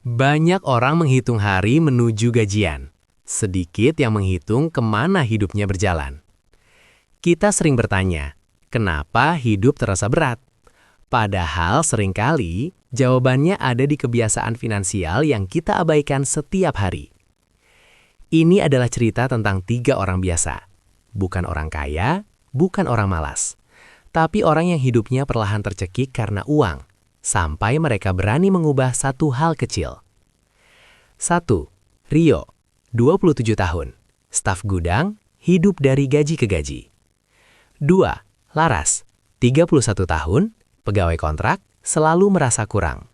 Banyak orang menghitung hari menuju gajian. Sedikit yang menghitung kemana hidupnya berjalan. Kita sering bertanya, kenapa hidup terasa berat? Padahal seringkali jawabannya ada di kebiasaan finansial yang kita abaikan setiap hari. Ini adalah cerita tentang 3 orang biasa. Bukan orang kaya, bukan orang malas. Tapi orang yang hidupnya perlahan tercekik karena uang. Sampai mereka berani mengubah satu hal kecil. 1. Rio, 27 tahun. Staf gudang, hidup dari gaji ke gaji. 2. Laras, 31 tahun. Pegawai kontrak, selalu merasa kurang.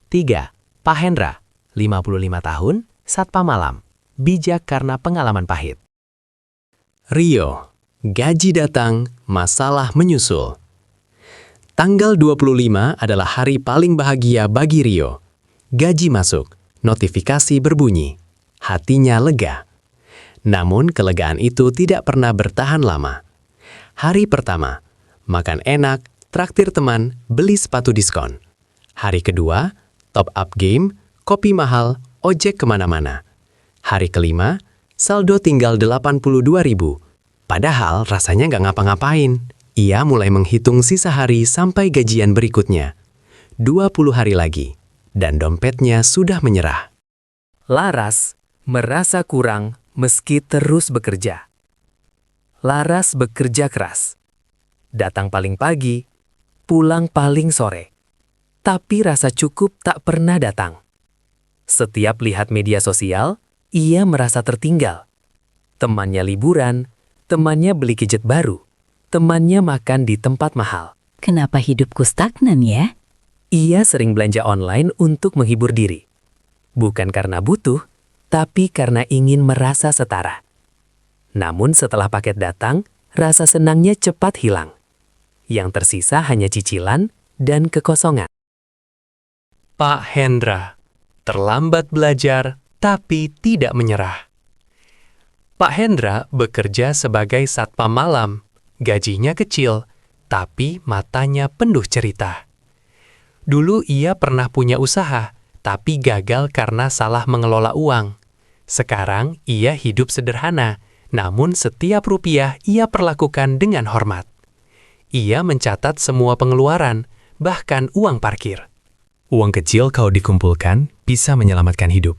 3. Pak Hendra, 55 tahun. Satpam malam, bijak karena pengalaman pahit. Rio, gaji datang, masalah menyusul. Tanggal 25 adalah hari paling bahagia bagi Rio. Gaji masuk, notifikasi berbunyi. Hatinya lega. Namun kelegaan itu tidak pernah bertahan lama. Hari pertama, makan enak, traktir teman, beli sepatu diskon. Hari kedua, top up game, kopi mahal, ojek kemana-mana. Hari kelima, saldo tinggal 82.000. Padahal rasanya nggak ngapa-ngapain. Ia mulai menghitung sisa hari sampai gajian berikutnya. 20 hari lagi, dan dompetnya sudah menyerah. Laras merasa kurang meski terus bekerja. Laras bekerja keras. Datang paling pagi, pulang paling sore. Tapi rasa cukup tak pernah datang. Setiap lihat media sosial, ia merasa tertinggal. Temannya liburan, temannya beli gadget baru. Temannya makan di tempat mahal. Kenapa hidupku stagnan ya? Ia sering belanja online untuk menghibur diri. Bukan karena butuh, tapi karena ingin merasa setara. Namun setelah paket datang, rasa senangnya cepat hilang. Yang tersisa hanya cicilan dan kekosongan. Pak Hendra, terlambat belajar tapi tidak menyerah. Pak Hendra bekerja sebagai satpam malam. Gajinya kecil, tapi matanya penuh cerita. Dulu ia pernah punya usaha, tapi gagal karena salah mengelola uang. Sekarang ia hidup sederhana, namun setiap rupiah ia perlakukan dengan hormat. Ia mencatat semua pengeluaran, bahkan uang parkir. Uang kecil kalau dikumpulkan bisa menyelamatkan hidup.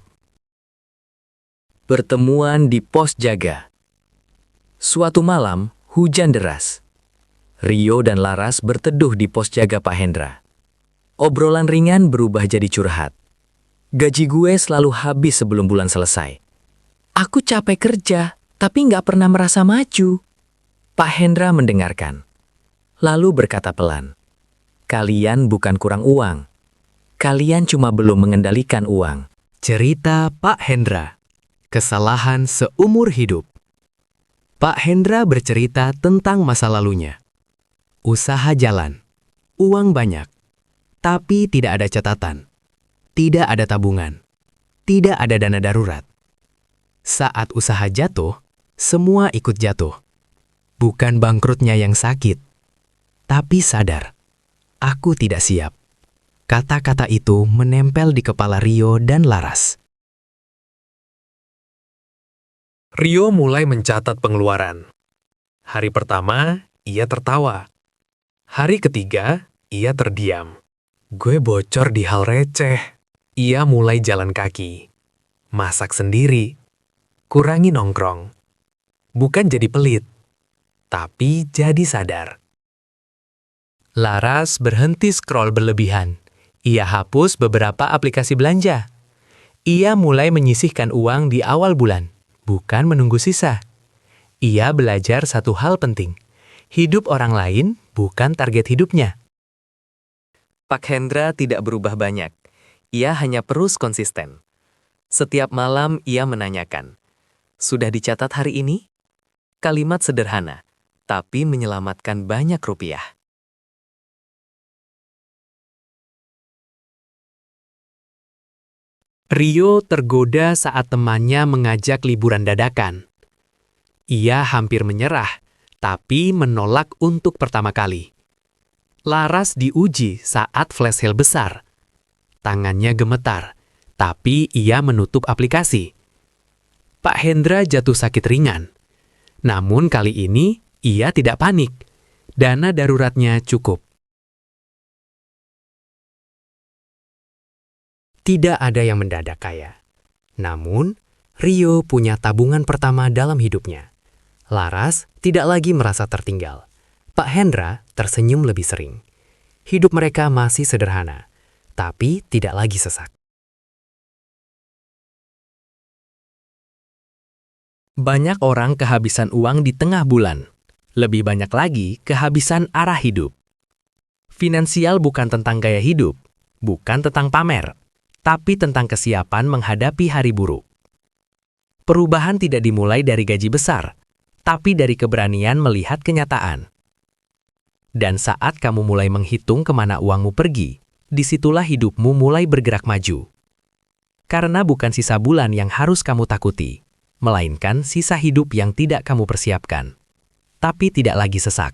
Pertemuan di pos jaga. Suatu malam, hujan deras. Rio dan Laras berteduh di pos jaga Pak Hendra. Obrolan ringan berubah jadi curhat. Gaji gue selalu habis sebelum bulan selesai. Aku capek kerja, tapi nggak pernah merasa maju. Pak Hendra mendengarkan. Lalu berkata pelan, kalian bukan kurang uang. Kalian cuma belum mengendalikan uang. Cerita Pak Hendra. Kesalahan seumur hidup. Pak Hendra bercerita tentang masa lalunya. Usaha jalan, uang banyak, tapi tidak ada catatan, tidak ada tabungan, tidak ada dana darurat. Saat usaha jatuh, semua ikut jatuh. Bukan bangkrutnya yang sakit, tapi sadar, aku tidak siap. Kata-kata itu menempel di kepala Rio dan Laras. Rio mulai mencatat pengeluaran. Hari pertama, ia tertawa. Hari ketiga, ia terdiam. Gue bocor di hal receh. Ia mulai jalan kaki. Masak sendiri. Kurangi nongkrong. Bukan jadi pelit, tapi jadi sadar. Laras berhenti scroll berlebihan. Ia hapus beberapa aplikasi belanja. Ia mulai menyisihkan uang di awal bulan. Bukan menunggu sisa. Ia belajar satu hal penting. Hidup orang lain bukan target hidupnya. Pak Hendra tidak berubah banyak. Ia hanya terus konsisten. Setiap malam ia menanyakan, sudah dicatat hari ini? Kalimat sederhana, tapi menyelamatkan banyak rupiah. Rio tergoda saat temannya mengajak liburan dadakan. Ia hampir menyerah, tapi menolak untuk pertama kali. Laras diuji saat flash sale besar. Tangannya gemetar, Tapi ia menutup aplikasi. Pak Hendra jatuh sakit ringan. Namun kali ini ia tidak panik. Dana daruratnya cukup. Tidak ada yang mendadak kaya. Namun, Rio punya tabungan pertama dalam hidupnya. Laras tidak lagi merasa tertinggal. Pak Hendra tersenyum lebih sering. Hidup mereka masih sederhana, tapi tidak lagi sesak. Banyak orang kehabisan uang di tengah bulan. Lebih banyak lagi kehabisan arah hidup. Finansial bukan tentang gaya hidup, bukan tentang pamer, tapi tentang kesiapan menghadapi hari buruk. Perubahan tidak dimulai dari gaji besar, tapi dari keberanian melihat kenyataan. Dan saat kamu mulai menghitung kemana uangmu pergi, disitulah hidupmu mulai bergerak maju. Karena bukan sisa bulan yang harus kamu takuti, melainkan sisa hidup yang tidak kamu persiapkan, tapi tidak lagi sesak.